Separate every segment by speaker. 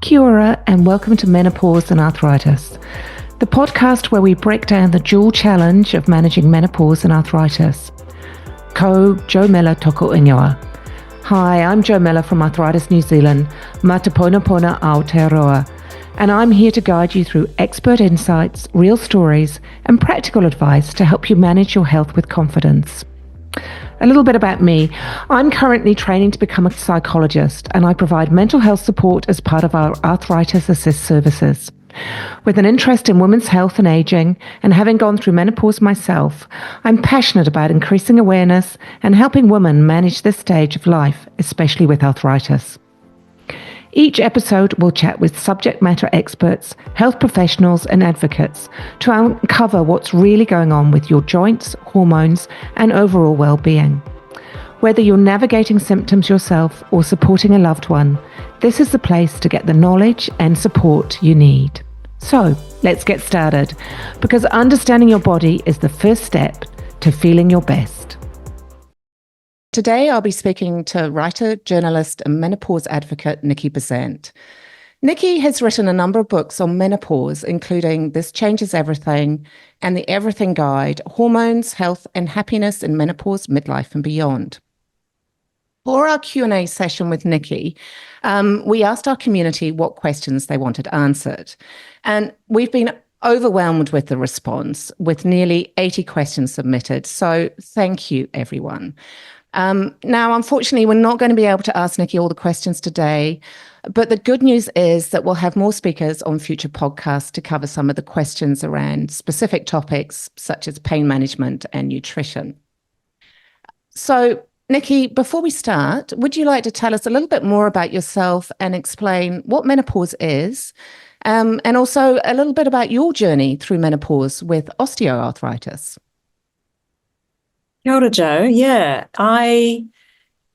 Speaker 1: Kia ora and welcome to Menopause and Arthritis, the podcast where we break down the dual challenge of managing menopause and arthritis. Ko Joe Miller toko ingoa. Hi, I'm Joe Miller from Arthritis New Zealand, Matapona Pona Aotearoa, and I'm here to guide you through expert insights, real stories, and practical advice to help you manage your health with confidence. A little bit about me. I'm currently training to become a psychologist, and I provide mental health support as part of our Arthritis Assist services. With an interest in women's health and aging, and having gone through menopause myself, I'm passionate about increasing awareness and helping women manage this stage of life, especially with arthritis. Each episode will chat with subject matter experts, health professionals and advocates to uncover what's really going on with your joints, hormones and overall well-being. Whether you're navigating symptoms yourself or supporting a loved one, this is the place to get the knowledge and support you need. So let's get started, because understanding your body is the first step to feeling your best. Today, I'll be speaking to writer, journalist, and menopause advocate Niki Bezzant. Niki has written a number of books on menopause, including This Changes Everything and The Everything Guide, Hormones, Health and Happiness in Menopause, Midlife and Beyond. For our Q&A session with Niki, we asked our community what questions they wanted answered. And we've been overwhelmed with the response, with nearly 80 questions submitted. So thank you, everyone. Now, unfortunately, we're not going to be able to ask Niki all the questions today, but the good news is that we'll have more speakers on future podcasts to cover some of the questions around specific topics such as pain management and nutrition. So, Niki, before we start, would you like to tell us a little bit more about yourself and explain what menopause is, and also a little bit about your journey through menopause with osteoarthritis?
Speaker 2: Kia ora, Joe. Yeah, I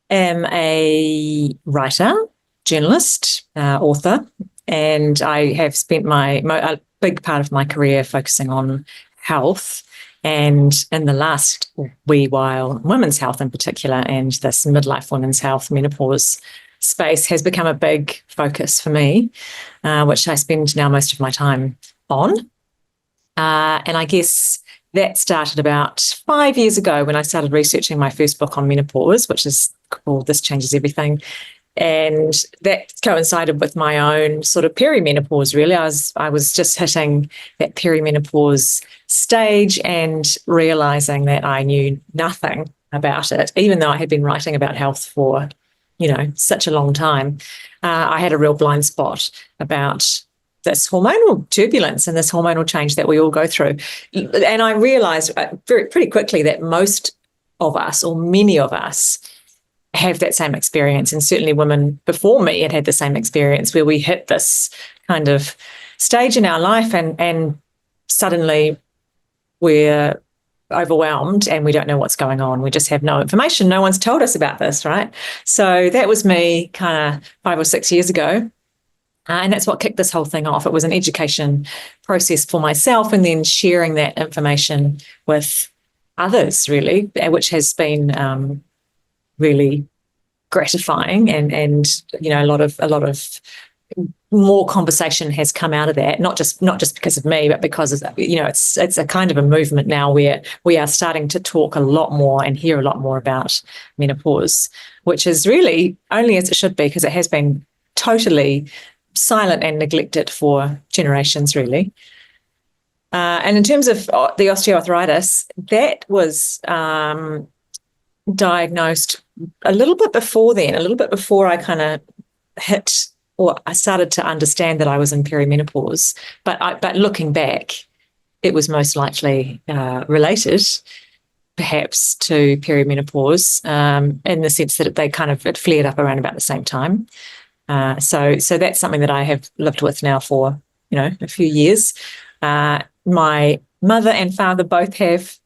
Speaker 2: am a writer, journalist, author, and I have spent a big part of my career focusing on health, and in the last wee while, women's health in particular, and this midlife women's health, menopause space has become a big focus for me, which I spend now most of my time on. And I guess that started about 5 years ago when I started researching my first book on menopause, which is called This Changes Everything. And that coincided with my own sort of perimenopause, really. I was just hitting that perimenopause stage and realizing that I knew nothing about it, even though I had been writing about health for, such a long time. I had a real blind spot about this hormonal turbulence and this hormonal change that we all go through. And I realized pretty quickly that most of us, or many of us, have that same experience. And certainly women before me had the same experience, where we hit this kind of stage in our life and suddenly we're overwhelmed and we don't know what's going on. We just have no information. No one's told us about this, right? So that was me kind of 5 or 6 years ago. And that's what kicked this whole thing off. It was an education process for myself, and then sharing that information with others, really, which has been really gratifying. And a lot of more conversation has come out of that. Not just because of me, but because it's a kind of a movement now where we are starting to talk a lot more and hear a lot more about menopause, which is really only as it should be, because it has been totally silent and neglected for generations, really. And in terms of the osteoarthritis, that was diagnosed a little bit before then, a little bit before I kind of hit, or I started to understand that I was in perimenopause. But looking back, it was most likely related, perhaps, to perimenopause, in the sense that it flared up around about the same time. So that's something that I have lived with now for, a few years. My mother and father both have,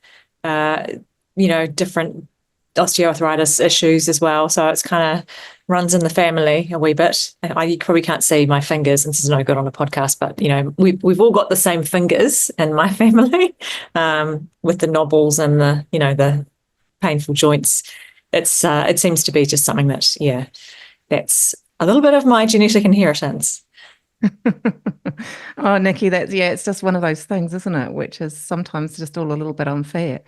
Speaker 2: different osteoarthritis issues as well. So it's kind of runs in the family a wee bit. You probably can't see my fingers, and this is no good on a podcast, but, we've all got the same fingers in my family, with the knobbles and the painful joints. It seems to be just something that, that's a little bit of my genetic inheritance.
Speaker 1: Oh, Nikki, it's just one of those things, isn't it? Which is sometimes just all a little bit unfair.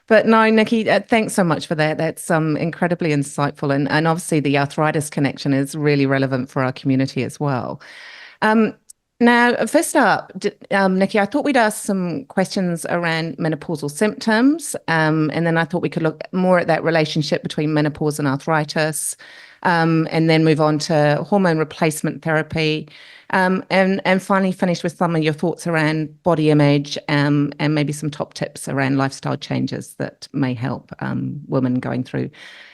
Speaker 1: But no, Nikki, thanks so much for that. That's incredibly insightful. And obviously, the arthritis connection is really relevant for our community as well. Um, Now, first up, Nikki, I thought we'd ask some questions around menopausal symptoms, and then I thought we could look more at that relationship between menopause and arthritis, and then move on to hormone replacement therapy, and finally finish with some of your thoughts around body image, and maybe some top tips around lifestyle changes that may help women going through,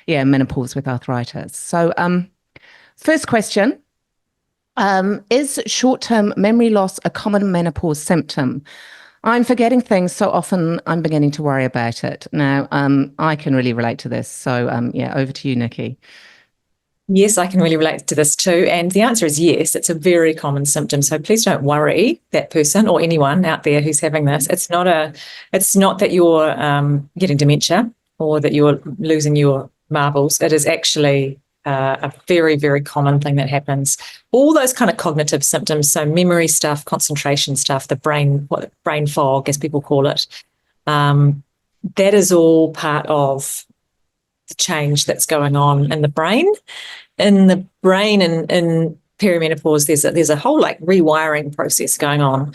Speaker 1: menopause with arthritis. So, first question. Is short-term memory loss a common menopause symptom? I'm forgetting things so often I'm beginning to worry about it. Now, I can really relate to this. So, over to you, Nikki.
Speaker 2: Yes, I can really relate to this too. And the answer is yes, it's a very common symptom. So please don't worry that person or anyone out there who's having this. It's not that you're getting dementia or that you're losing your marbles. It is actually a very, very common thing that happens. All those kind of cognitive symptoms, so memory stuff, concentration stuff, the brain fog, as people call it, that is all part of the change that's going on in the brain. In the brain and in perimenopause, there's a whole like rewiring process going on.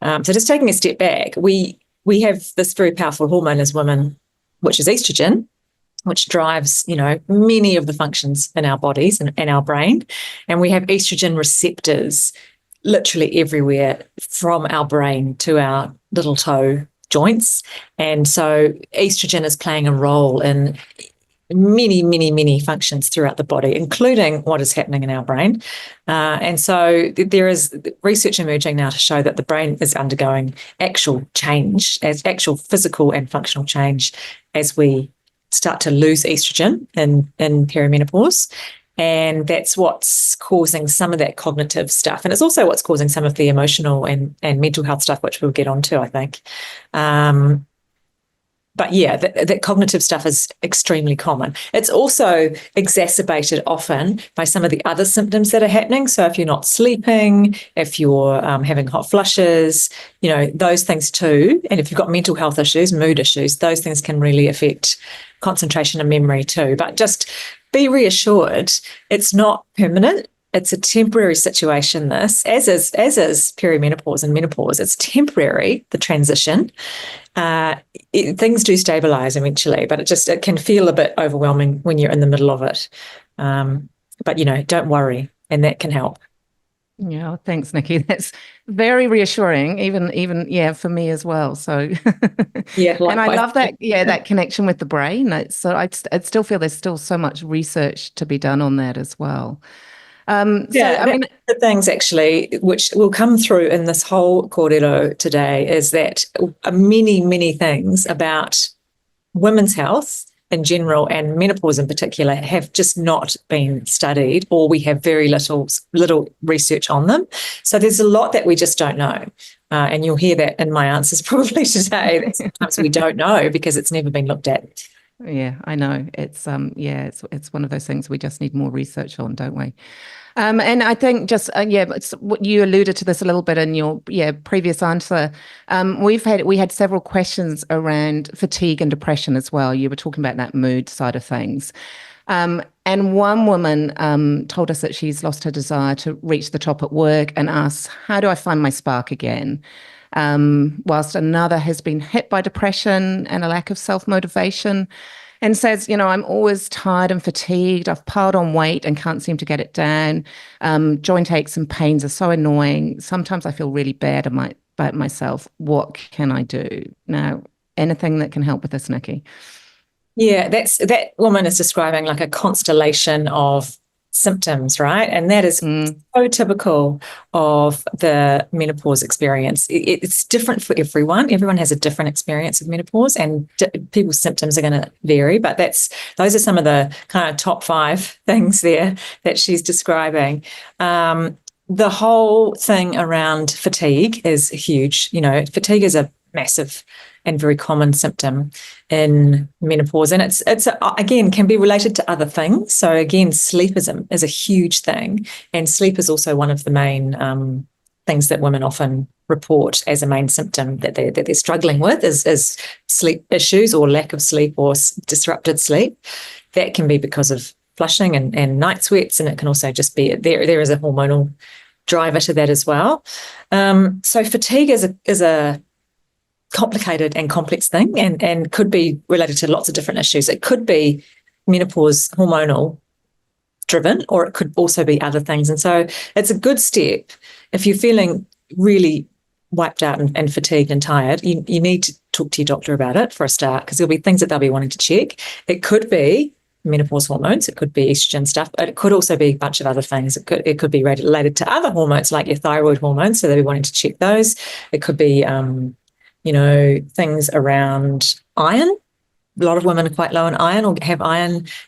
Speaker 2: So just taking a step back, we have this very powerful hormone as women, which is estrogen, which drives, many of the functions in our bodies and our brain. And we have estrogen receptors literally everywhere from our brain to our little toe joints. And so estrogen is playing a role in many, many, many functions throughout the body, including what is happening in our brain. And so there is research emerging now to show that the brain is undergoing actual change, as actual physical and functional change as we start to lose estrogen in perimenopause. And that's what's causing some of that cognitive stuff. And it's also what's causing some of the emotional and mental health stuff, which we'll get onto, I think. But yeah, that cognitive stuff is extremely common. It's also exacerbated often by some of the other symptoms that are happening. So if you're not sleeping, if you're having hot flushes, those things too. And if you've got mental health issues, mood issues, those things can really affect concentration and memory too. But just be reassured, it's not permanent. It's a temporary situation, this, as is perimenopause and menopause. It's temporary, the transition. Things do stabilize eventually, but it can feel a bit overwhelming when you're in the middle of it. But, don't worry, and that can help.
Speaker 1: Yeah, thanks, Nikki. That's very reassuring, even for me as well. So
Speaker 2: yeah, likewise.
Speaker 1: And I love that, that connection with the brain. So I still feel there's still so much research to be done on that as well.
Speaker 2: The things actually, which will come through in this whole kōrero today, is that many, many things about women's health in general and menopause in particular have just not been studied, or we have very little research on them. So there's a lot that we just don't know. And you'll hear that in my answers probably today, that sometimes we don't know because it's never been looked at.
Speaker 1: Yeah, I know. It's it's one of those things we just need more research on, don't we? And I think just it's what you alluded to this a little bit in your previous answer. We had several questions around fatigue and depression as well. You were talking about that mood side of things. And one woman told us that she's lost her desire to reach the top at work and asks, how do I find my spark again? Whilst another has been hit by depression and a lack of self-motivation and says, I'm always tired and fatigued. I've piled on weight and can't seem to get it down. Joint aches and pains are so annoying. Sometimes I feel really bad about myself. What can I do? Now, anything that can help with this, Nikki?
Speaker 2: Yeah, that woman is describing like a constellation of symptoms, right? And that is so typical of the menopause experience. It's different for everyone. Everyone has a different experience of menopause, and people's symptoms are going to vary. But those are some of the kind of top 5 things there that she's describing. The whole thing around fatigue is huge. Fatigue is a massive and very common symptom in menopause. And it's again, can be related to other things. So again, sleep is a huge thing. And sleep is also one of the main things that women often report as a main symptom that they're struggling with is sleep issues or lack of sleep or disrupted sleep. That can be because of flushing and night sweats, and it can also just be there is a hormonal driver to that as well. So fatigue is a complicated and complex thing and could be related to lots of different issues. It could be menopause hormonal driven, or it could also be other things. And so it's a good step if you're feeling really wiped out and fatigued and tired, you need to talk to your doctor about it for a start, because there'll be things that they'll be wanting to check. It could be menopause hormones, it could be estrogen stuff, but it could also be a bunch of other things. It could be related to other hormones like your thyroid hormones, so they'll be wanting to check those. It could be things around iron. A lot of women are quite low in iron or have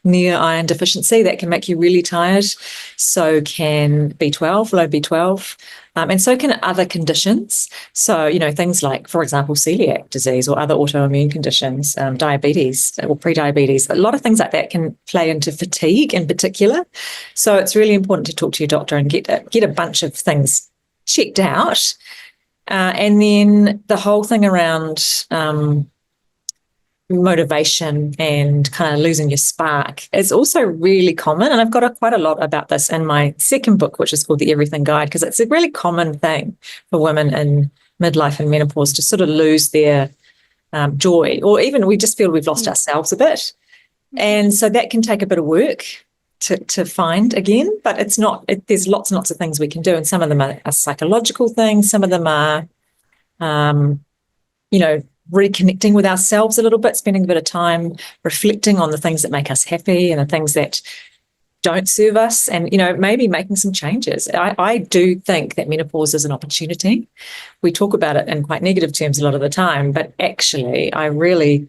Speaker 2: near iron deficiency. That can make you really tired. So can B12, low B12, and so can other conditions. So, things like, for example, celiac disease or other autoimmune conditions, diabetes or prediabetes. A lot of things like that can play into fatigue in particular. So it's really important to talk to your doctor and get a bunch of things checked out. And then the whole thing around motivation and kind of losing your spark is also really common. And I've got quite a lot about this in my second book, which is called The Everything Guide, because it's a really common thing for women in midlife and menopause to sort of lose their joy, or even we just feel we've lost ourselves a bit. And so that can take a bit of work to find again, but it's not, there's lots and lots of things we can do. And some of them are psychological things. Some of them are, reconnecting with ourselves a little bit, spending a bit of time reflecting on the things that make us happy and the things that don't serve us, and, maybe making some changes. I do think that menopause is an opportunity. We talk about it in quite negative terms a lot of the time, but actually I really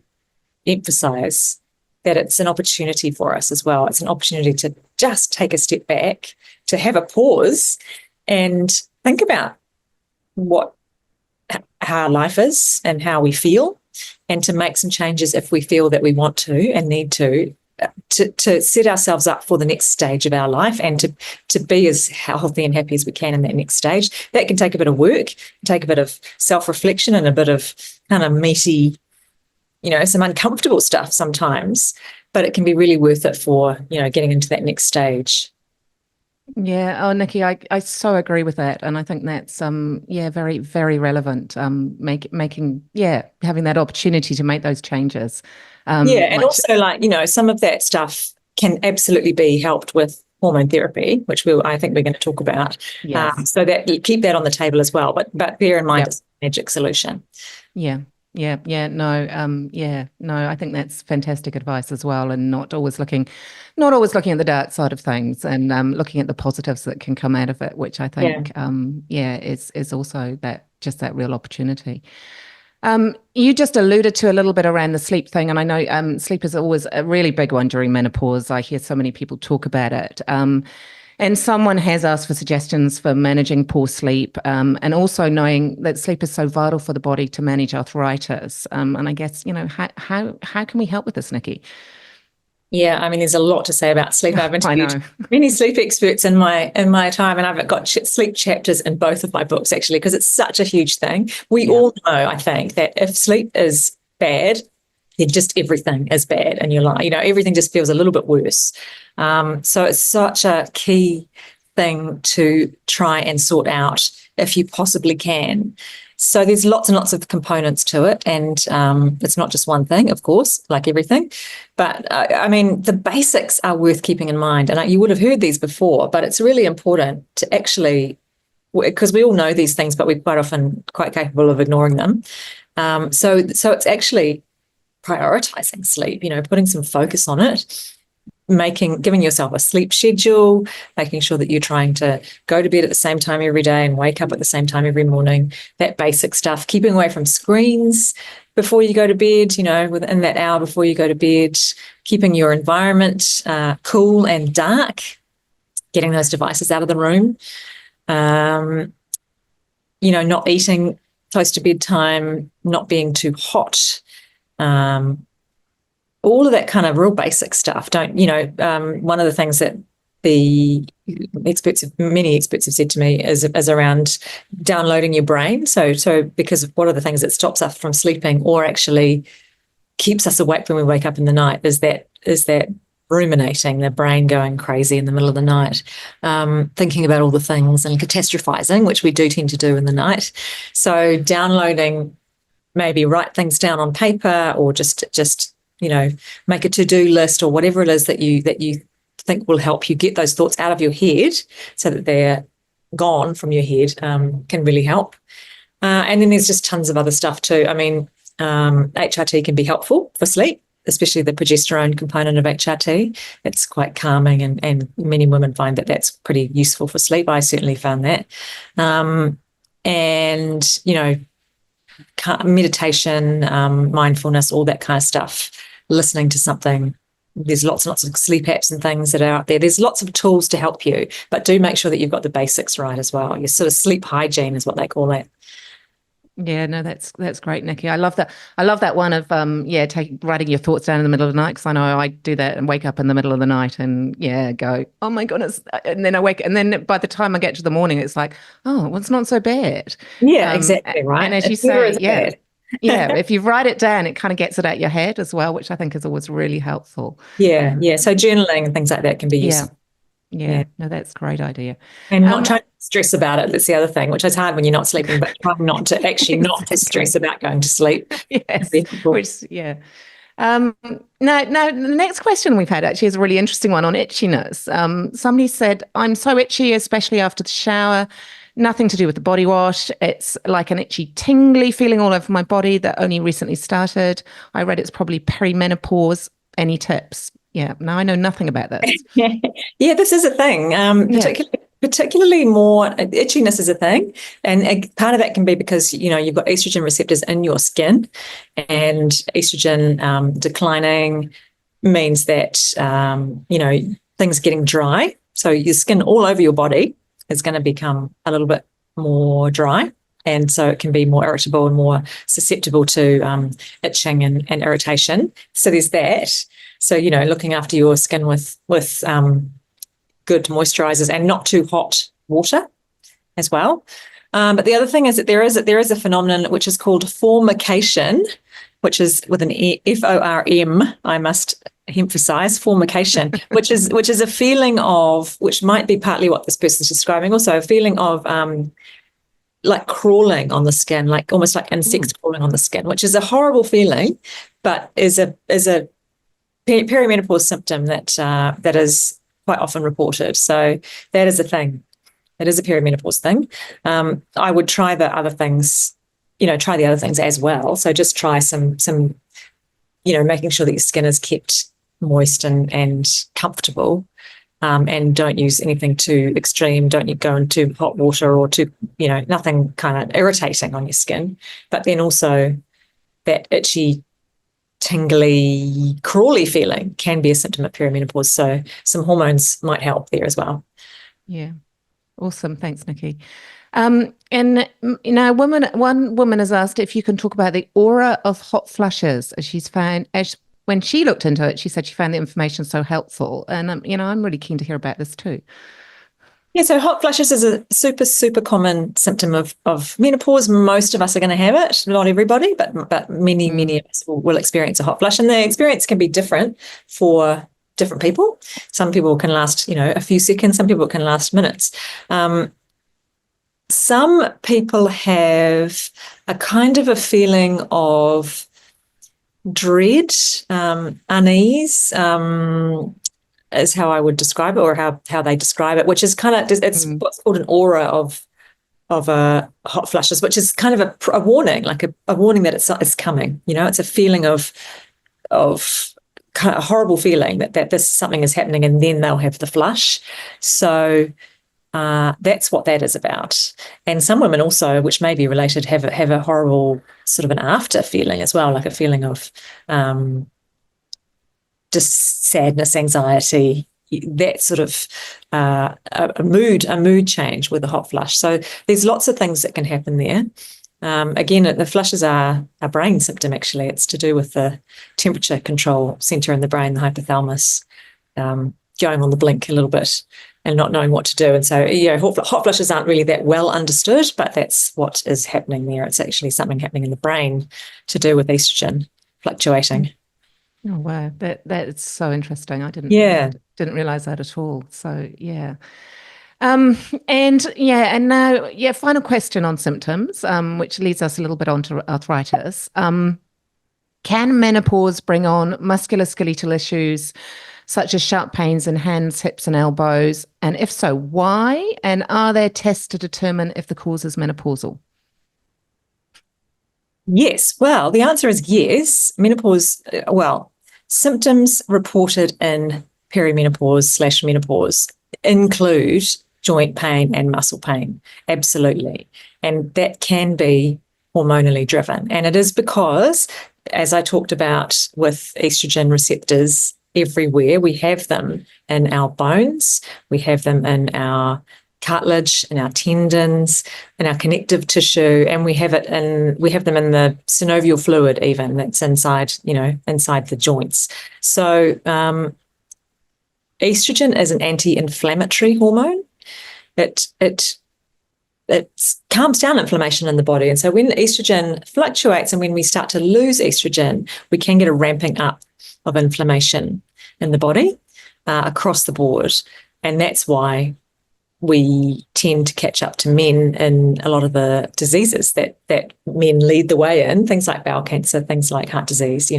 Speaker 2: emphasize that it's an opportunity for us as well. It's an opportunity to just take a step back, to have a pause and think about how our life is and how we feel, and to make some changes if we feel that we want to and need to set ourselves up for the next stage of our life, and to be as healthy and happy as we can in that next stage. That can take a bit of work, take a bit of self-reflection and a bit of kind of meaty, some uncomfortable stuff sometimes, but it can be really worth it for, getting into that next stage.
Speaker 1: Yeah. Oh, Niki, I so agree with that. And I think that's, very, very relevant, having that opportunity to make those changes.
Speaker 2: And also some of that stuff can absolutely be helped with hormone therapy, which I think we're going to talk about.
Speaker 1: Yes.
Speaker 2: So that you keep that on the table as well, but bear in mind it's a magic solution.
Speaker 1: Yeah. I think that's fantastic advice as well, and not always looking at the dark side of things, and looking at the positives that can come out of it, which I think is also that real opportunity. You just alluded to a little bit around the sleep thing, and I know sleep is always a really big one during menopause. I hear so many people talk about it. And someone has asked for suggestions for managing poor sleep, and also knowing that sleep is so vital for the body to manage arthritis. And I guess, how can we help with this, Niki?
Speaker 2: Yeah, I mean, there's a lot to say about sleep. I've interviewed many sleep experts in my time, and I've got sleep chapters in both of my books, actually, because it's such a huge thing. We all know, I think, that if sleep is bad, then just everything is bad in your life. Everything just feels a little bit worse. So it's such a key thing to try and sort out if you possibly can. So there's lots and lots of components to it, and it's not just one thing, of course, like everything. But the basics are worth keeping in mind, and you would have heard these before, but it's really important to actually, because we all know these things, but we're quite often quite capable of ignoring them. So it's actually prioritizing sleep, putting some focus on it, giving yourself a sleep schedule, making sure that you're trying to go to bed at the same time every day and wake up at the same time every morning, that basic stuff, keeping away from screens before you go to bed, within that hour before you go to bed, keeping your environment cool and dark, getting those devices out of the room, not eating close to bedtime, not being too hot, all of that kind of real basic stuff. One of the things that many experts have said to me is around downloading your brain. So because one of the things that stops us from sleeping or actually keeps us awake when we wake up in the night is that ruminating, the brain going crazy in the middle of the night, thinking about all the things and catastrophizing, which we do tend to do in the night. So downloading, maybe write things down on paper, or just make a to-do list, or whatever it is that you think will help you get those thoughts out of your head so that they're gone from your head, can really help. And then there's just tons of other stuff too. I mean, HRT can be helpful for sleep, especially the progesterone component of HRT. It's quite calming, and many women find that that's pretty useful for sleep. I certainly found that. And, meditation, mindfulness, all that kind of stuff, listening to something. There's lots and lots of sleep apps and things that are out there. There's lots of tools to help you, but do make sure that you've got the basics right as well. Your sort of sleep hygiene is what they call it.
Speaker 1: Yeah, no, that's great, Niki. I love that. I love that one of writing your thoughts down in the middle of the night, because I know I do that and wake up in the middle of the night and go, oh my goodness, and then I wake, and then by the time I get to the morning, it's like, oh, well, it's not so bad.
Speaker 2: Yeah, exactly right.
Speaker 1: And as you say, if you write it down, it kind of gets it out your head as well, which I think is always really helpful.
Speaker 2: Yeah. So journaling and things like that can be useful.
Speaker 1: Yeah, no, that's a great idea.
Speaker 2: And not trying to stress about it. That's the other thing, which is hard when you're not sleeping, but trying not to actually not to stress about going to sleep.
Speaker 1: Yes, Now, the next question we've had actually is a really interesting one on itchiness. Somebody said, I'm so itchy, especially after the shower. Nothing to do with the body wash. It's like an itchy, tingly feeling all over my body that only recently started. I read it's probably perimenopause. Any tips? Yeah, now I know nothing about this.
Speaker 2: Yeah, this is a thing. Particularly more itchiness is a thing, and part of that can be because you've got estrogen receptors in your skin, and estrogen declining means that things are getting dry. So your skin all over your body is going to become a little bit more dry, and so it can be more irritable and more susceptible to itching and irritation. So there's that. So, looking after your skin with good moisturizers and not too hot water as well. But the other thing is that there is a phenomenon which is called formication, which is with an FORM, I must emphasize, formication, which is a feeling of, which might be partly what this person's describing, also a feeling of like crawling on the skin, like almost like insects crawling on the skin, which is a horrible feeling, but is a perimenopause symptom that is quite often reported. So that is a thing. It is a perimenopause thing. I would try the other things, as well. So just try some making sure that your skin is kept moist and comfortable, and don't use anything too extreme. Don't go into hot water or too, nothing kind of irritating on your skin. But then also that itchy, tingly, crawly feeling can be a symptom of perimenopause. So some hormones might help there as well.
Speaker 1: Yeah. Awesome. Thanks, Niki. And one woman has asked if you can talk about the aura of hot flushes, as when she looked into it, she said she found the information so helpful. And I'm really keen to hear about this too.
Speaker 2: Yeah, so hot flushes is a super, super common symptom of menopause. Most of us are going to have it, not everybody, but many of us will experience a hot flush. And the experience can be different for different people. Some people can last, a few seconds. Some people can last minutes. Some people have a kind of a feeling of dread, unease, is how I would describe it, or how they describe it, which is kind of, it's what's called an aura of hot flushes, which is kind of a warning, like a warning that it's coming. It's a feeling of kind of a horrible feeling that this something is happening, and then they'll have the flush. So that's what that is about. And some women also, which may be related, have a horrible sort of an after feeling as well, like a feeling of just sadness, anxiety, that sort of a mood change with a hot flush. So there's lots of things that can happen there. Again, the flushes are a brain symptom, actually. It's to do with the temperature control center in the brain, the hypothalamus, going on the blink a little bit and not knowing what to do. And so, hot flushes aren't really that well understood, but that's what is happening there. It's actually something happening in the brain to do with estrogen fluctuating.
Speaker 1: Oh, wow. That's so interesting. I didn't realize that at all. So, yeah. And now, final question on symptoms, which leads us a little bit onto arthritis. Can menopause bring on musculoskeletal issues such as sharp pains in hands, hips, and elbows? And if so, why? And are there tests to determine if the cause is menopausal?
Speaker 2: Yes. Well, the answer is yes. Menopause, symptoms reported in perimenopause/menopause include joint pain and muscle pain. Absolutely. And that can be hormonally driven. And it is because, as I talked about with estrogen receptors everywhere, we have them in our bones, we have them in our cartilage, in our tendons, in our connective tissue, and we have them in the synovial fluid even that's inside the joints. So estrogen is an anti-inflammatory hormone. It calms down inflammation in the body. And so when estrogen fluctuates and when we start to lose estrogen, we can get a ramping up of inflammation in the body across the board. And that's why we tend to catch up to men in a lot of the diseases that men lead the way in, things like bowel cancer, things like heart disease.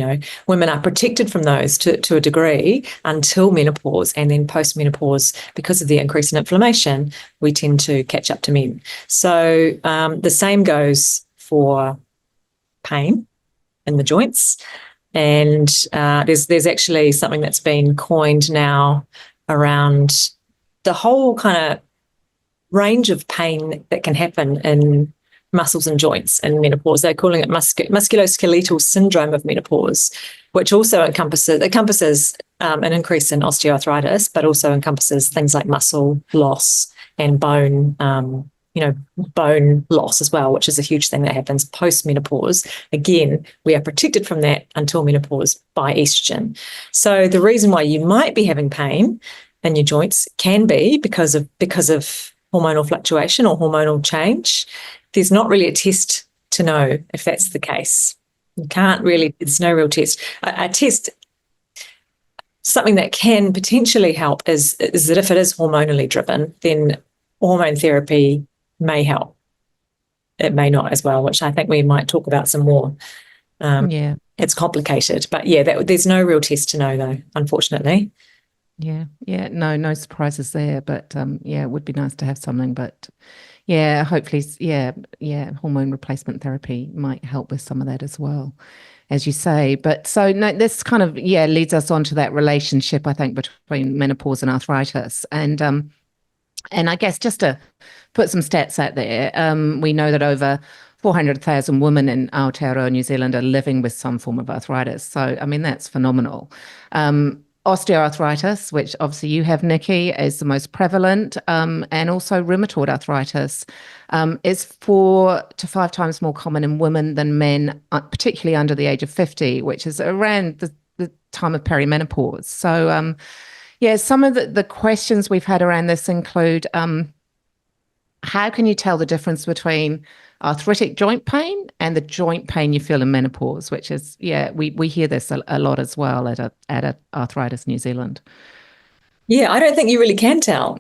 Speaker 2: Women are protected from those to a degree until menopause, and then post-menopause, because of the increase in inflammation, we tend to catch up to men. So the same goes for pain in the joints. And there's actually something that's been coined now around the whole kind of range of pain that can happen in muscles and joints in menopause. They're calling it musculoskeletal syndrome of menopause, which also encompasses an increase in osteoarthritis, but also encompasses things like muscle loss and bone loss as well, which is a huge thing that happens post-menopause. Again, we are protected from that until menopause by estrogen. So the reason why you might be having pain in your joints can be because of hormonal fluctuation or hormonal change. There's not really a test to know if that's the case. There's no real test. A test, something that can potentially help is that if it is hormonally driven, then hormone therapy may help. It may not as well, which I think we might talk about some more. It's complicated, but there's no real test to know though, unfortunately.
Speaker 1: No surprises there, but it would be nice to have something, but hopefully hormone replacement therapy might help with some of that as well, as you say. But so no, this kind of leads us on to that relationship, I think, between menopause and arthritis. And I guess just to put some stats out there, we know that over 400,000 women in Aotearoa, New Zealand, are living with some form of arthritis. So I mean, that's phenomenal. Osteoarthritis, which obviously you have, Niki, is the most prevalent, and also rheumatoid arthritis is 4 to 5 times more common in women than men, particularly under the age of 50, which is around the time of perimenopause. So, some of the questions we've had around this include how can you tell the difference between arthritic joint pain and the joint pain you feel in menopause, which is, we hear this a lot as well at Arthritis New Zealand.
Speaker 2: Yeah, I don't think you really can tell.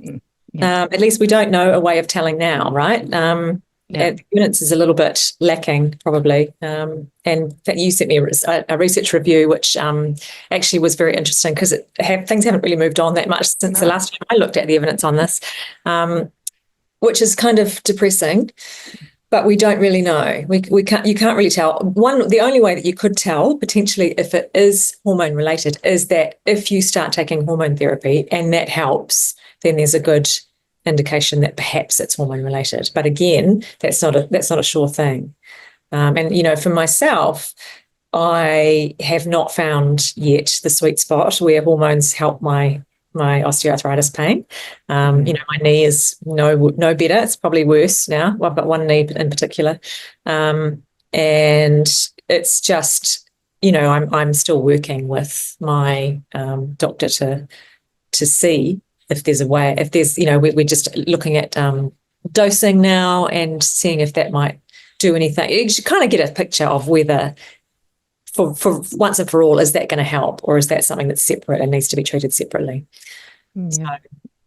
Speaker 2: At least we don't know a way of telling now, right? Evidence is a little bit lacking, probably. And you sent me a research review, which actually was very interesting because things haven't really moved on that much since the last time I looked at the evidence on this, which is kind of depressing. But we don't really know. You can't really tell. The only way that you could tell potentially if it is hormone related is that if you start taking hormone therapy and that helps, then there's a good indication that perhaps it's hormone related. But again, that's not a sure thing. And for myself, I have not found yet the sweet spot where hormones help my my osteoarthritis pain. My knee is no better. It's probably worse now. Well, I've got one knee in particular, and it's just, I'm still working with my doctor to see if there's a way. If there's, we're just looking at dosing now and seeing if that might do anything. You should kind of get a picture of whether, for once and for all, is that going to help, or is that something that's separate and needs to be treated separately? So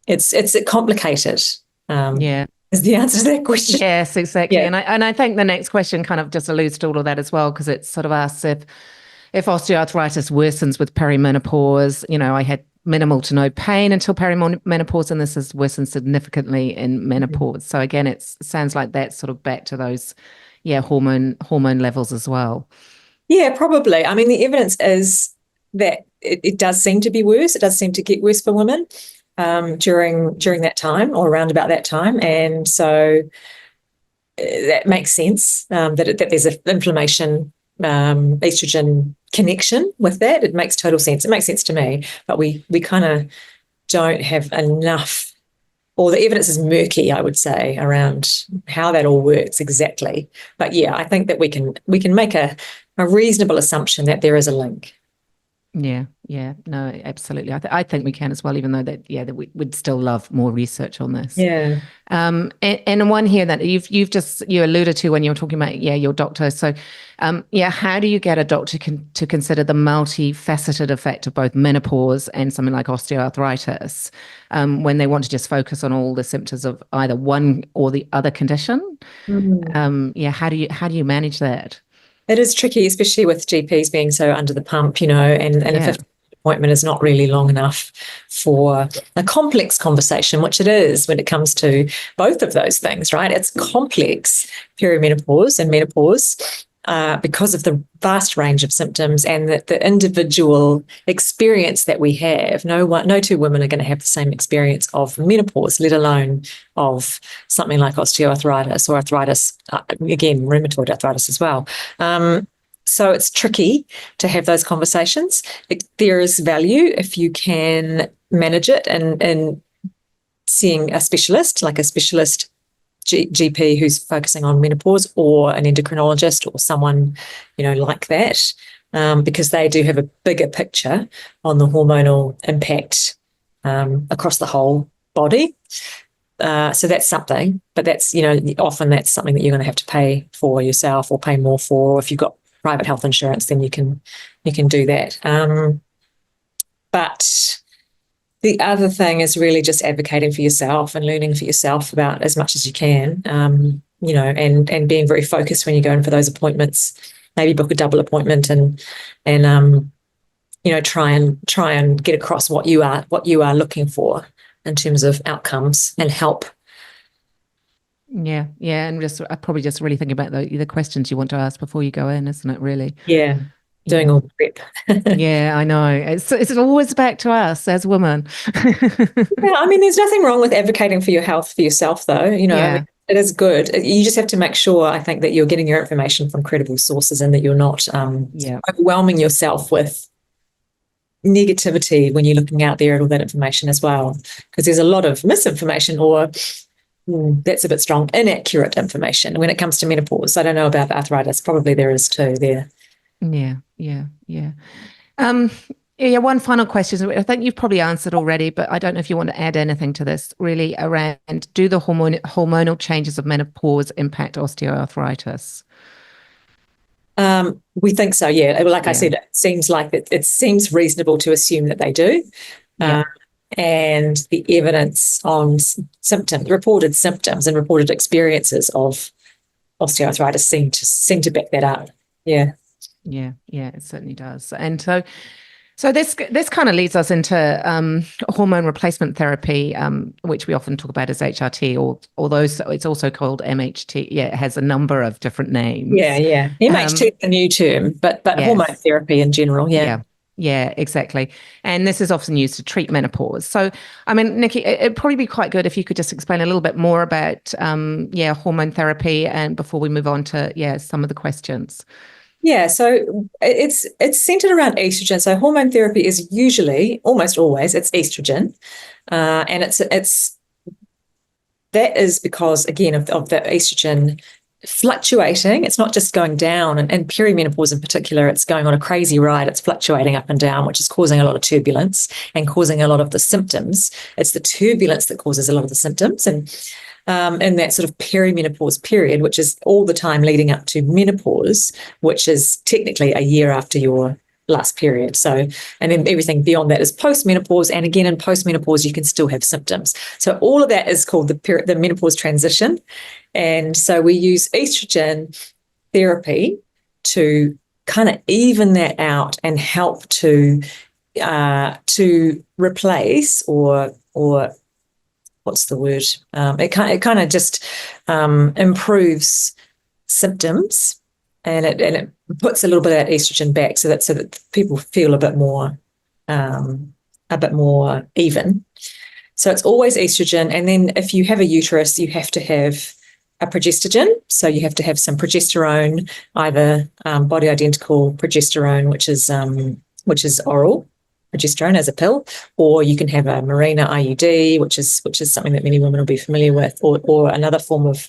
Speaker 2: it's complicated. Is the answer to that question?
Speaker 1: Yes, exactly. Yeah. And I think the next question kind of just alludes to all of that as well, because it sort of asks if osteoarthritis worsens with perimenopause. I had minimal to no pain until perimenopause, and this has worsened significantly in menopause. So again, it sounds like that's sort of back to those, hormone levels as well.
Speaker 2: Yeah, probably. I mean, the evidence is that it does seem to be worse. It does seem to get worse for women during that time, or around about that time, and so that makes sense. That there's an inflammation, estrogen connection with that. It makes total sense. It makes sense to me, but we kind of don't have enough, or the evidence is murky, I would say, around how that all works exactly. But yeah, I think that we can make a reasonable assumption that there is a link.
Speaker 1: Yeah, no, absolutely. I think we can as well, even though that we'd still love more research on this.
Speaker 2: Yeah.
Speaker 1: And one here that you alluded to when you were talking about your doctor. So, how do you get a doctor to consider the multifaceted effect of both menopause and something like osteoarthritis when they want to just focus on all the symptoms of either one or the other condition? How do you manage that?
Speaker 2: It is tricky, especially with GPs being so under the pump, and a 50 appointment is not really long enough for a complex conversation, which it is when it comes to both of those things, right? It's complex, perimenopause and menopause, because of the vast range of symptoms and the individual experience that we have. No two women are going to have the same experience of menopause, let alone of something like osteoarthritis or arthritis, again, rheumatoid arthritis as well. So it's tricky to have those conversations. There is value if you can manage it and seeing a specialist, like a specialist GP who's focusing on menopause, or an endocrinologist, or someone, like that, because they do have a bigger picture on the hormonal impact across the whole body. So that's something, but that's, often that's something that you're going to have to pay for yourself, or pay more for. Or if you've got private health insurance, then you can do that. But the other thing is really just advocating for yourself and learning for yourself about as much as you can, and being very focused when you go in for those appointments. Maybe book a double appointment and try and get across what you are looking for in terms of outcomes and help.
Speaker 1: Yeah, and I probably just really think about the questions you want to ask before you go in, isn't it? Really.
Speaker 2: Yeah. Doing all the prep.
Speaker 1: Yeah, I know. It's always back to us as women.
Speaker 2: Yeah, I mean, there's nothing wrong with advocating for your health for yourself, though. I mean, it is good. You just have to make sure, I think, that you're getting your information from credible sources, and that you're not overwhelming yourself with negativity when you're looking out there at all that information as well. Because there's a lot of misinformation, or that's a bit strong, inaccurate information when it comes to menopause. I don't know about arthritis. Probably there is too there.
Speaker 1: Yeah. One final question. I think you've probably answered already, but I don't know if you want to add anything to this, really, around, do the hormonal changes of menopause impact osteoarthritis?
Speaker 2: We think so, yeah. Like I said, it seems like it seems reasonable to assume that they do. And the evidence on reported symptoms and reported experiences of osteoarthritis seem to back that up. Yeah,
Speaker 1: it certainly does. And so this kind of leads us into hormone replacement therapy, which we often talk about as HRT, although it's also called MHT. Yeah, it has a number of different names.
Speaker 2: Yeah. MHT is a new term, but yes. Hormone therapy in general,
Speaker 1: Yeah, exactly. And this is often used to treat menopause. So, I mean, Niki, it'd probably be quite good if you could just explain a little bit more about, hormone therapy, and before we move on to, some of the questions.
Speaker 2: Yeah, so it's centered around estrogen. So hormone therapy is usually, almost always, it's estrogen, and it's that is because, again, of the estrogen fluctuating. It's not just going down, and perimenopause in particular, it's going on a crazy ride. It's fluctuating up and down, which is causing a lot of turbulence and causing a lot of the symptoms. It's the turbulence that causes a lot of the symptoms. And in that sort of perimenopause period, which is all the time leading up to menopause, which is technically a year after your last period. So, and then everything beyond that is postmenopause. And again, in postmenopause, you can still have symptoms. So all of that is called the menopause transition. And so we use estrogen therapy to kind of even that out and help to replace or what's the word? It kind of just improves symptoms, and it puts a little bit of that estrogen back, so that people feel a bit more even. So it's always estrogen, and then if you have a uterus, you have to have a progestogen. So you have to have some progesterone, either body identical progesterone, which is oral progesterone as a pill, or you can have a Mirena IUD, which is something that many women will be familiar with, or another form of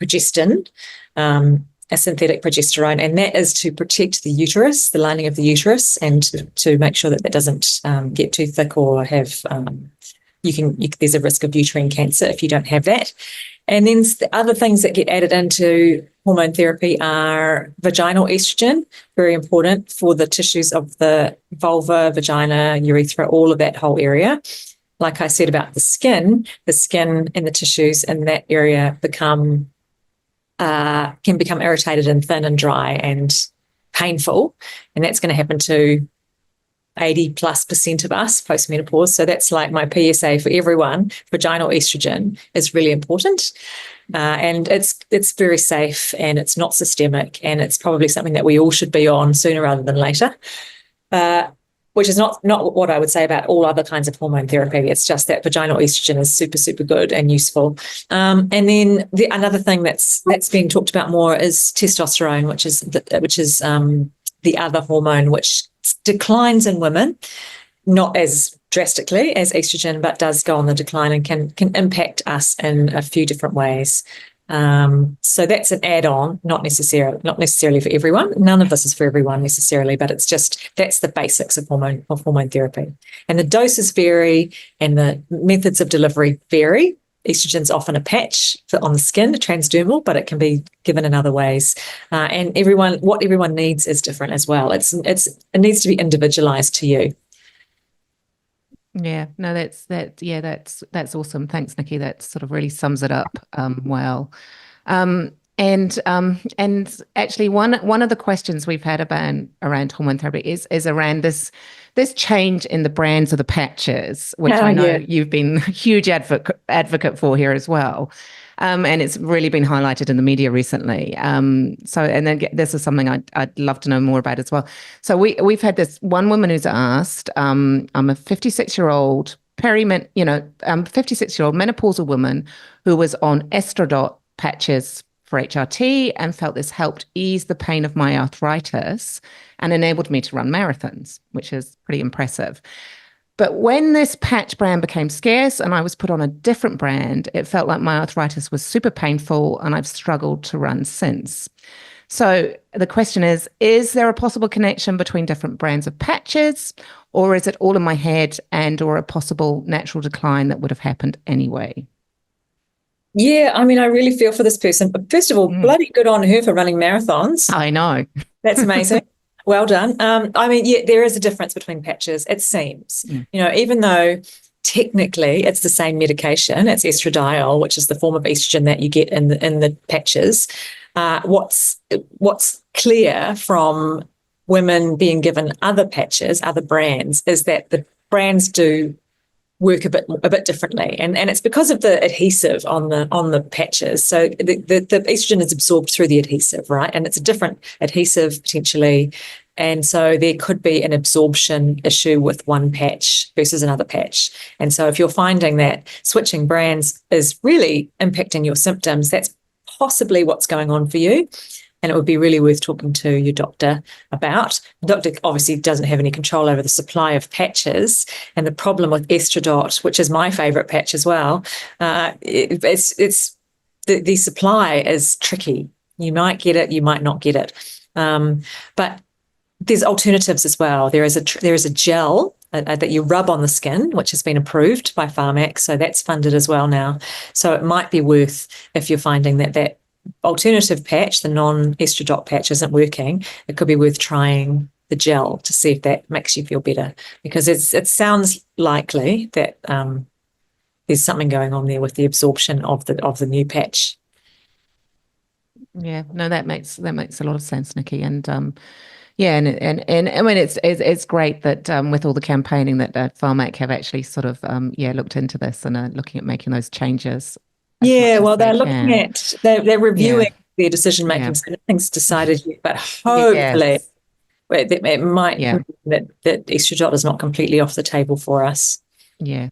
Speaker 2: progestin, a synthetic progesterone, and that is to protect the uterus, the lining of the uterus, and to make sure that doesn't get too thick or have there's a risk of uterine cancer if you don't have that. And then the other things that get added into hormone therapy are vaginal estrogen, very important for the tissues of the vulva, vagina, urethra, all of that whole area. Like I said about the skin and the tissues in that area can become irritated and thin and dry and painful. And that's going to happen to 80+% of us post-menopause. So that's like my PSA for everyone. Vaginal estrogen is really important. And it's very safe, and it's not systemic, and it's probably something that we all should be on sooner rather than later, which is not what I would say about all other kinds of hormone therapy. It's just that vaginal estrogen is super, super good and useful. And then another thing that's being talked about more is testosterone, which is the other hormone, which declines in women, not as drastically as estrogen, but does go on the decline and can impact us in a few different ways. So that's an add-on, not necessarily for everyone. None of this is for everyone necessarily, but that's the basics of hormone therapy. And the doses vary, and the methods of delivery vary. Estrogen's often a patch on the skin, transdermal, but it can be given in other ways. And what everyone needs is different as well. It needs to be individualized to you.
Speaker 1: Yeah, no, that's awesome. Thanks, Niki. That sort of really sums it up well. And actually, one of the questions we've had around hormone therapy is around this change in the brands of the patches, which I know you've been a huge advocate for here as well. And it's really been highlighted in the media recently. And then this is something I'd love to know more about as well. So we've had this one woman who's asked, I'm a 56-year-old 56-year-old menopausal woman who was on estradiol patches for HRT and felt this helped ease the pain of my arthritis and enabled me to run marathons, which is pretty impressive. But when this patch brand became scarce and I was put on a different brand, it felt like my arthritis was super painful, and I've struggled to run since. So the question is there a possible connection between different brands of patches, or is it all in my head or a possible natural decline that would have happened anyway?
Speaker 2: Yeah, I mean, I really feel for this person. But first of all, bloody good on her for running marathons.
Speaker 1: I know.
Speaker 2: That's amazing. Well done. I mean, yeah, there is a difference between patches, it seems. Even though technically it's the same medication, it's estradiol, which is the form of estrogen that you get in the patches. What's clear from women being given other patches, other brands, is that the brands do work a bit differently, and it's because of the adhesive on the patches. So the estrogen is absorbed through the adhesive, right? And it's a different adhesive potentially, and so there could be an absorption issue with one patch versus another patch. And so if you're finding that switching brands is really impacting your symptoms, that's possibly what's going on for you. and it would be really worth talking to your doctor about. The doctor obviously doesn't have any control over the supply of patches, and the problem with Estradot, which is my favourite patch as well, it's the supply is tricky. You might get it, you might not get it, but there's alternatives as well. There is a gel that you rub on the skin, which has been approved by Pharmac, so that's funded as well now. So it might be worth, if you're finding that alternative patch, the non-Estradot patch, isn't working, it could be worth trying the gel to see if that makes you feel better, because it sounds likely that there's something going on there with the absorption of the new patch.
Speaker 1: Yeah, no, that makes a lot of sense, Niki, and yeah, and I mean it's great that with all the campaigning that Pharmac have actually sort of looked into this and are looking at making those changes.
Speaker 2: Yeah, well, they're looking at they're reviewing their decision making, so nothing's decided yet, but hopefully it might mean that Estradot is not completely off the table for us.
Speaker 1: Yes.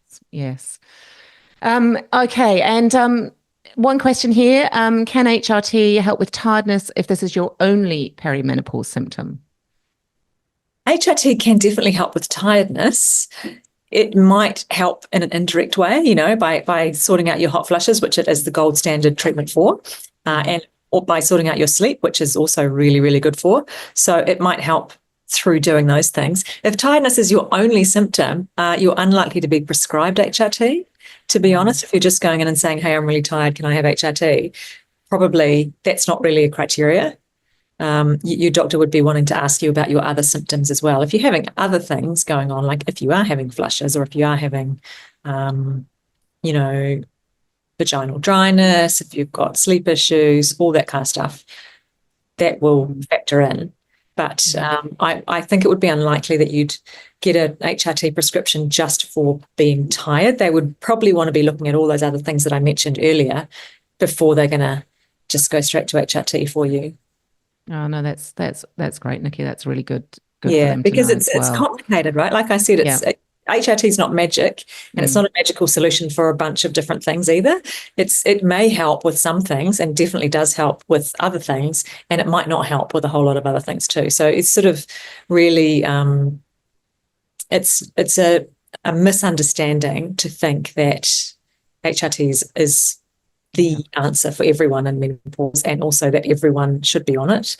Speaker 1: Okay, and one question here: can HRT help with tiredness if this is your only perimenopause symptom?
Speaker 2: HRT can definitely help with tiredness. It might help in an indirect way, by sorting out your hot flushes, which it is the gold standard treatment for, or by sorting out your sleep, which is also really, really good for. So it might help through doing those things. If tiredness is your only symptom, you're unlikely to be prescribed HRT. To be honest, if you're just going in and saying, hey, I'm really tired, can I have HRT? Probably that's not really a criteria. Your doctor would be wanting to ask you about your other symptoms as well. If you're having other things going on, like if you are having flushes or if you are having, vaginal dryness, if you've got sleep issues, all that kind of stuff, that will factor in. But I think it would be unlikely that you'd get an HRT prescription just for being tired. They would probably want to be looking at all those other things that I mentioned earlier before they're going to just go straight to HRT for you.
Speaker 1: Oh no, that's great, Niki. That's really good.
Speaker 2: Yeah, because it's complicated, right? Like I said, HRT is not magic, and it's not a magical solution for a bunch of different things either. It may help with some things, and definitely does help with other things, and it might not help with a whole lot of other things too. So it's sort of really it's a misunderstanding to think that HRT is the answer for everyone in menopause, and also that everyone should be on it.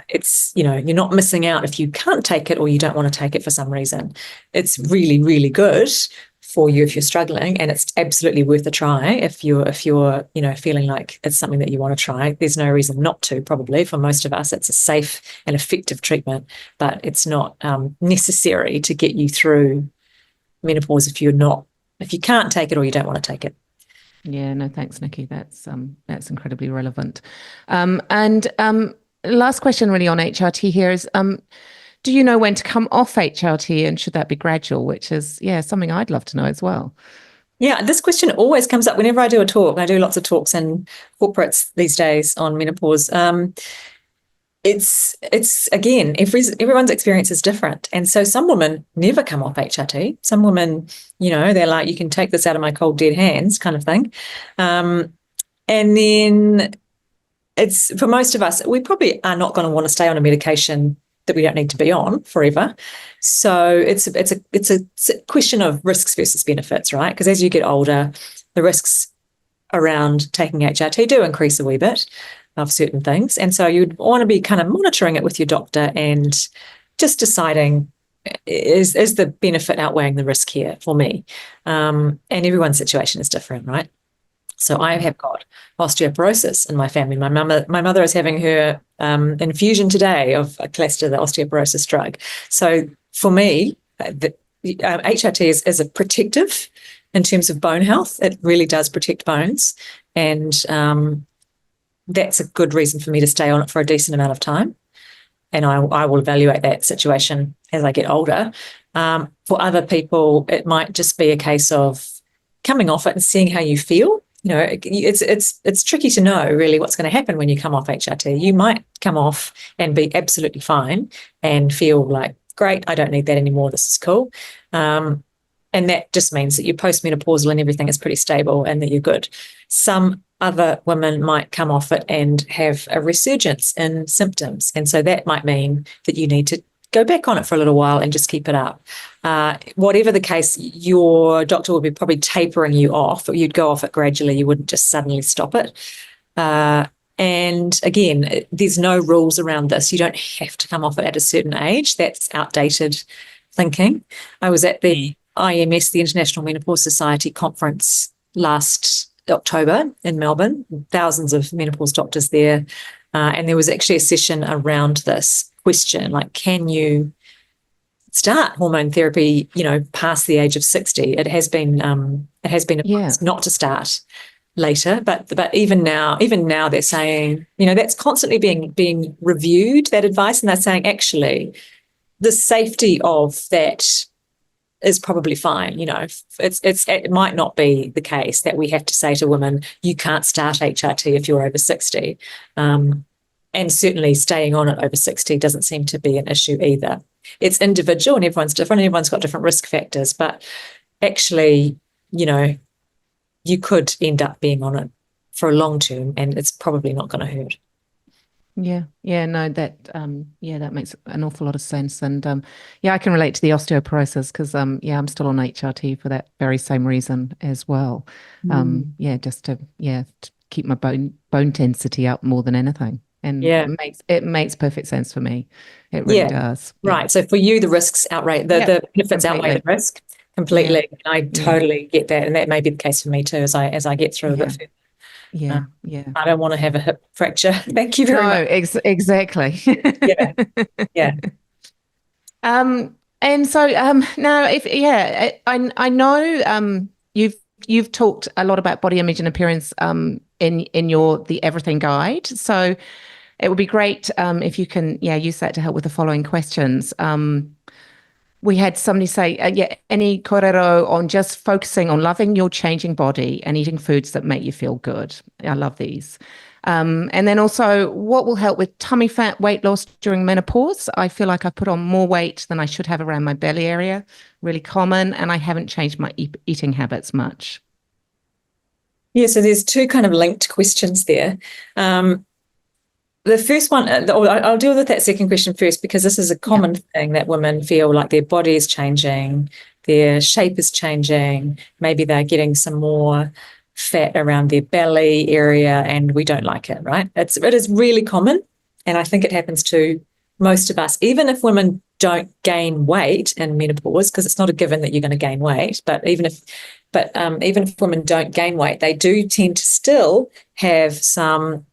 Speaker 2: It's, you're not missing out if you can't take it or you don't want to take it for some reason. It's really, really good for you if you're struggling, and it's absolutely worth a try if you're feeling like it's something that you want to try. There's no reason not to. Probably for most of us, it's a safe and effective treatment, but it's not necessary to get you through menopause if you can't take it or you don't want to take it.
Speaker 1: Yeah, no, thanks, Niki. That's incredibly relevant. Last question really on HRT here is, do you know when to come off HRT, and should that be gradual, which is, something I'd love to know as well.
Speaker 2: Yeah, this question always comes up whenever I do a talk. I do lots of talks in corporates these days on menopause. It's again, everyone's experience is different. And so some women never come off HRT. Some women, they're like, you can take this out of my cold, dead hands kind of thing. And then it's, for most of us, we probably are not going to want to stay on a medication that we don't need to be on forever. So it's a question of risks versus benefits, right? Because as you get older, the risks around taking HRT do increase a wee bit of certain things. And so you'd want to be kind of monitoring it with your doctor and just deciding, is the benefit outweighing the risk here for me? And everyone's situation is different, right? So I have got osteoporosis in my family. My mother is having her infusion today of Clesta, the osteoporosis drug. So for me, HRT is a protective in terms of bone health. It really does protect bones, and that's a good reason for me to stay on it for a decent amount of time. And I will evaluate that situation as I get older. For other people, it might just be a case of coming off it and seeing how you feel. It's tricky to know really what's going to happen when you come off HRT. You might come off and be absolutely fine and feel like, great, I don't need that anymore, this is cool. And that just means that you're postmenopausal and everything is pretty stable and that you're good. Some other women might come off it and have a resurgence in symptoms. And so that might mean that you need to go back on it for a little while and just keep it up. Whatever the case, your doctor would be probably tapering you off, or you'd go off it gradually. You wouldn't just suddenly stop it. And again, there's no rules around this. You don't have to come off it at a certain age. That's outdated thinking. I was at the IMS, the International Menopause Society conference last October in Melbourne, thousands of menopause doctors there. And there was actually a session around this question, like, can you start hormone therapy, past the age of 60? It has been advised not to start later, but even now they're saying, that's constantly being reviewed, that advice, and they're saying actually the safety of that is probably fine. It might not be the case that we have to say to women, you can't start HRT if you're over 60. And certainly staying on it over 60 doesn't seem to be an issue either. It's individual and everyone's different. Everyone's got different risk factors, but actually, you could end up being on it for a long term and it's probably not going to hurt.
Speaker 1: Yeah. No, that makes an awful lot of sense. And I can relate to the osteoporosis because I'm still on HRT for that very same reason as well. Just to keep my bone density up more than anything. And it makes perfect sense for me. It really does.
Speaker 2: Right. So for you, the risks outweigh the benefits outweigh the risk completely. Yeah. I totally get that, and that may be the case for me too as I get through a bit further. I don't want to have a hip fracture. Thank you very much.
Speaker 1: Exactly.
Speaker 2: Yeah.
Speaker 1: And so now, I know you've talked a lot about body image and appearance in your The Everything Guide. So it would be great if you can use that to help with the following questions. We had somebody say, any kōrero on just focusing on loving your changing body and eating foods that make you feel good. I love these. And then also, what will help with tummy fat weight loss during menopause? I feel like I've put on more weight than I should have around my belly area. Really common, and I haven't changed my eating habits much.
Speaker 2: Yeah, so there's two kind of linked questions there. The first one, I'll deal with that second question first, because this is a common thing that women feel like their body is changing, their shape is changing, maybe they're getting some more fat around their belly area and we don't like it, right? It is really common, and I think it happens to most of us, even if women don't gain weight in menopause, because it's not a given that you're going to gain weight, but even if women don't gain weight, they do tend to still have some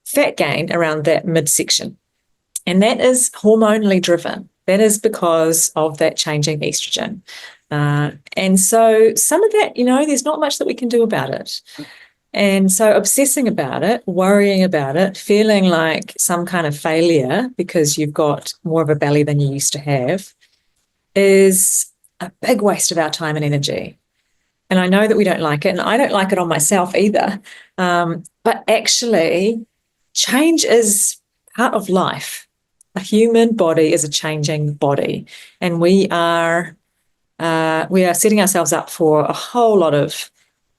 Speaker 2: fat gain around that midsection. And that is hormonally driven. That is because of that changing estrogen. And so some of that, there's not much that we can do about it. And so obsessing about it, worrying about it, feeling like some kind of failure because you've got more of a belly than you used to have is a big waste of our time and energy. And I know that we don't like it, and I don't like it on myself either. But actually, change is part of life. A human body is a changing body, and we are setting ourselves up for a whole lot of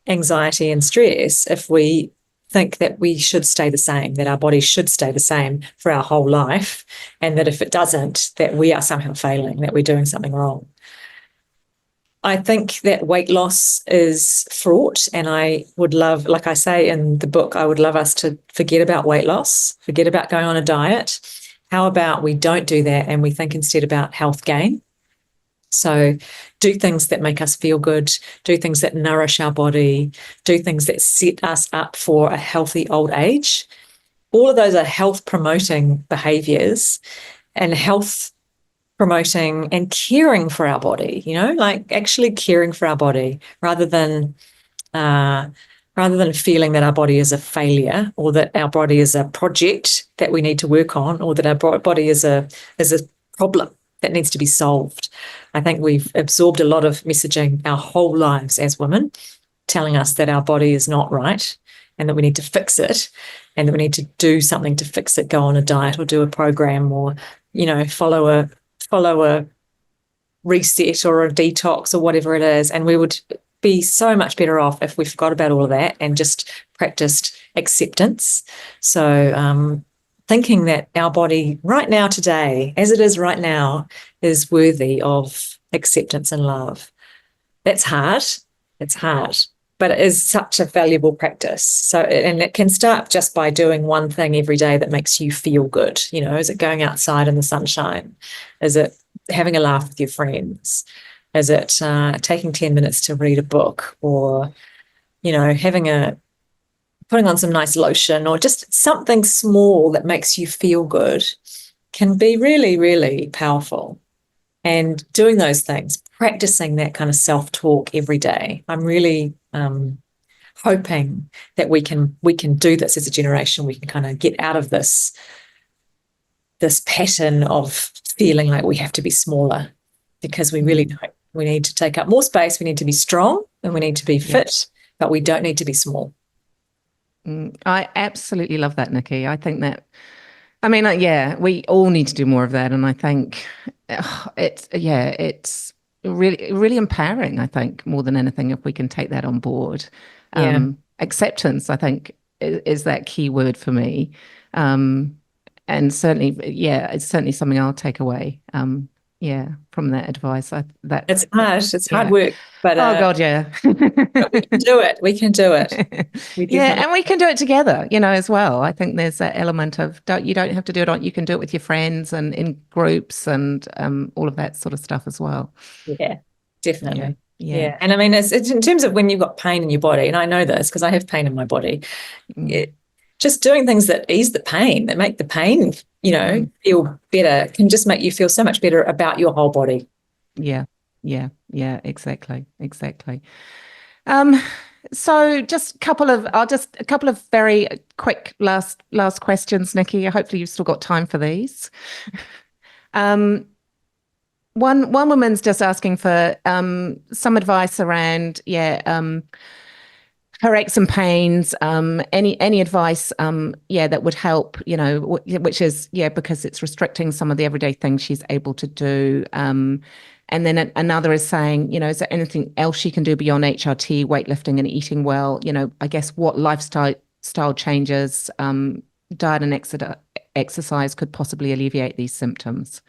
Speaker 2: anxiety and stress if we think that we should stay the same, that our body should stay the same for our whole life, and that if it doesn't, that we are somehow failing, that we're doing something wrong. I think that weight loss is fraught, and I would love, like I say in the book, I would love us to forget about weight loss, forget about going on a diet. How about we don't do that and we think instead about health gain? So do things that make us feel good, do things that nourish our body, do things that set us up for a healthy old age. All of those are health promoting behaviors and health promoting and caring for our body, like actually caring for our body rather than feeling that our body is a failure or that our body is a project that we need to work on or that our body is a problem that needs to be solved. I think we've absorbed a lot of messaging our whole lives as women, telling us that our body is not right and that we need to fix it and that we need to do something to fix it, go on a diet or do a program or, follow a reset or a detox or whatever it is. And we would be so much better off if we forgot about all of that and just practiced acceptance. So thinking that our body right now, today, as it is right now, is worthy of acceptance and love. That's hard. It's hard, but it is such a valuable practice. So, and it can start just by doing one thing every day that makes you feel good. You know, is it going outside in the sunshine? Is it having a laugh with your friends? Is it taking 10 minutes to read a book, or, you know, putting on some nice lotion, or just something small that makes you feel good can be really, really powerful. And doing those things, practicing that kind of self-talk every day, I'm really hoping that we can do this as a generation. We can kind of get out of this pattern of feeling like we have to be smaller, because we really don't. We need to take up more space. We need to be strong, and we need to be fit, but we don't need to be small.
Speaker 1: I absolutely love that, Niki. I think that, I mean, we all need to do more of that. And I think it's really, really empowering, I think, more than anything, if we can take that on board. Acceptance, I think, is that key word for me. And certainly, it's certainly something I'll take away. From that advice.
Speaker 2: It's hard. It's hard work, but
Speaker 1: oh God, yeah.
Speaker 2: But we can do it. We can do it.
Speaker 1: And we can do it together, you know, as well. I think there's that element of you don't have to do it. You can do it with your friends and in groups and all of that sort of stuff as well.
Speaker 2: Yeah, definitely. Yeah. And I mean, it's in terms of when you've got pain in your body, and I know this because I have pain in my body. Just doing things that ease the pain, that make the pain, you know, feel better, can just make you feel so much better about your whole body.
Speaker 1: Yeah, exactly. So just a couple of very quick last questions, Niki. Hopefully you've still got time for these. One woman's just asking for some advice around her aches and pains, any advice, that would help, you know, which is, because it's restricting some of the everyday things she's able to do. And then another is saying, you know, is there anything else she can do beyond HRT, weightlifting and eating well? You know, I guess what lifestyle changes, diet and exercise could possibly alleviate these symptoms?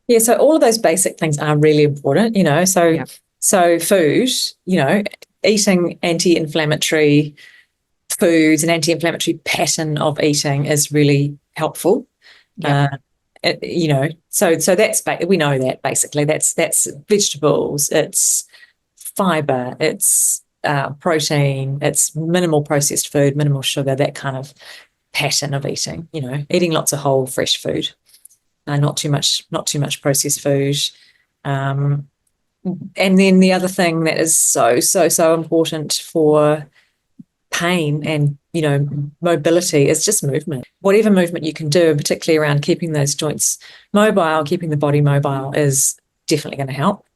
Speaker 2: Yeah, so all of those basic things are really important, you know, so food, you know, eating anti-inflammatory foods, an anti-inflammatory pattern of eating is really helpful. You know, so that's, we know that basically that's vegetables, it's fiber, it's protein, it's minimal processed food, minimal sugar, that kind of pattern of eating, you know, eating lots of whole fresh food, not too much processed food. And then the other thing that is so important for pain and, you know, mobility is just movement. Whatever movement you can do, particularly around keeping those joints mobile, keeping the body mobile, is definitely going to help.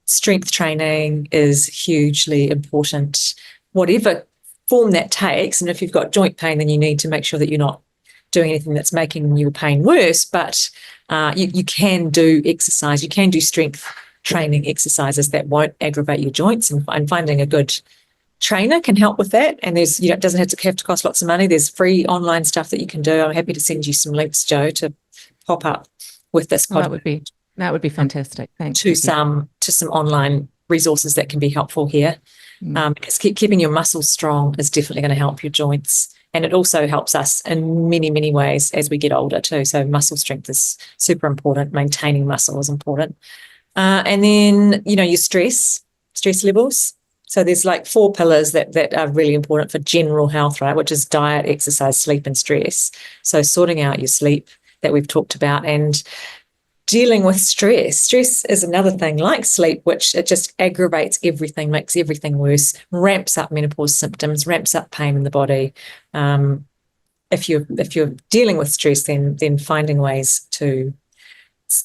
Speaker 2: Strength training is hugely important, whatever form that takes. And if you've got joint pain, then you need to make sure that you're not doing anything that's making your pain worse, but you can do exercise, you can do strength training exercises that won't aggravate your joints, and finding a good trainer can help with that. And there's, you know, it doesn't have to cost lots of money. There's free online stuff that you can do. I'm happy to send you some links, Jo, to pop up with this podcast.
Speaker 1: That would be fantastic. Thanks.
Speaker 2: To some online resources that can be helpful here. Because keeping your muscles strong is definitely going to help your joints. And it also helps us in many, many ways as we get older too. So muscle strength is super important. Maintaining muscle is important. And then, you know, your stress levels. So there's like 4 pillars that are really important for general health, right? Which is diet, exercise, sleep, and stress. So sorting out your sleep that we've talked about, and dealing with stress. Stress is another thing like sleep, which it just aggravates everything, makes everything worse, ramps up menopause symptoms, ramps up pain in the body. If you're dealing with stress, then finding ways to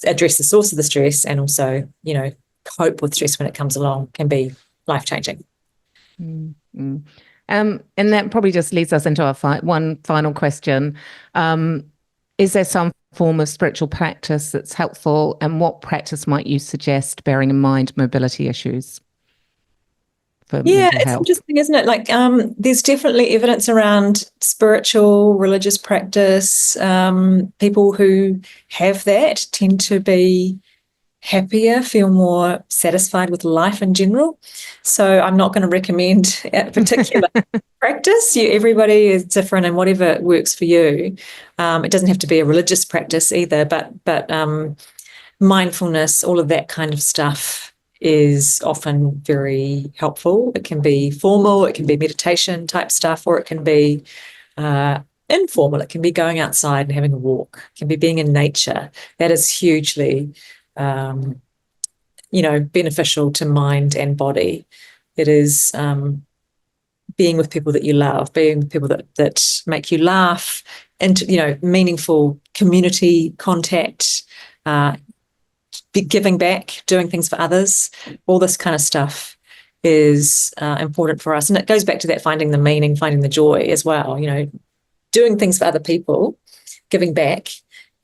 Speaker 2: address the source of the stress and also, you know, cope with stress when it comes along can be life-changing.
Speaker 1: And that probably just leads us into our one final question. Is there some form of spiritual practice that's helpful, and what practice might you suggest, bearing in mind mobility issues for
Speaker 2: Yeah,
Speaker 1: mental
Speaker 2: it's
Speaker 1: health?
Speaker 2: interesting, isn't it? Like, there's definitely evidence around spiritual, religious practice. People who have that tend to be happier, feel more satisfied with life in general. So I'm not going to recommend a particular practice. Everybody is different, and whatever works for you. It doesn't have to be a religious practice either, but mindfulness, all of that kind of stuff is often very helpful. It can be formal, it can be meditation type stuff, or it can be informal. It can be going outside and having a walk. It can be being in nature. That is hugely beneficial to mind and body. It is being with people that you love, being with people that make you laugh, and meaningful community contact, giving back, doing things for others. All this kind of stuff is important for us, and it goes back to that finding the meaning, finding the joy as well. Doing things for other people, giving back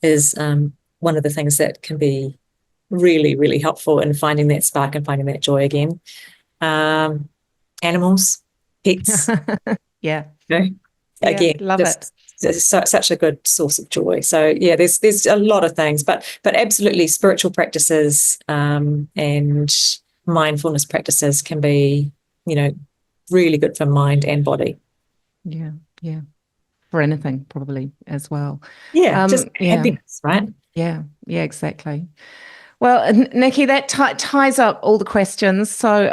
Speaker 2: is one of the things that can be really, really helpful in finding that spark and finding that joy again. Animals, pets,
Speaker 1: Yeah.
Speaker 2: Again,
Speaker 1: Love it.
Speaker 2: such a good source of joy. So yeah, there's a lot of things, but absolutely spiritual practices and mindfulness practices can be, really good for mind and body.
Speaker 1: Yeah. For anything, probably as well.
Speaker 2: Yeah, just happiness, right?
Speaker 1: Yeah, exactly. Well, Niki, that ties up all the questions. So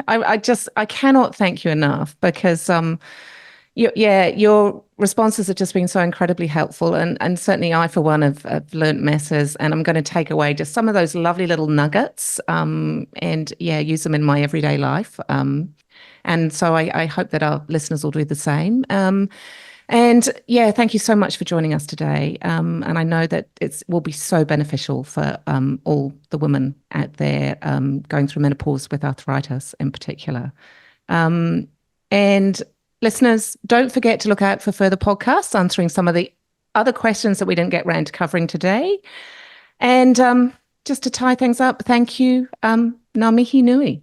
Speaker 1: I cannot thank you enough, because your responses have just been so incredibly helpful, and certainly I, for one, have learnt masses, and I'm going to take away just some of those lovely little nuggets, and use them in my everyday life. And so I hope that our listeners will do the same. And thank you so much for joining us today. And I know that it will be so beneficial for all the women out there going through menopause with arthritis in particular. And listeners, don't forget to look out for further podcasts answering some of the other questions that we didn't get round to covering today. And just to tie things up, thank you, ngā mihi nui.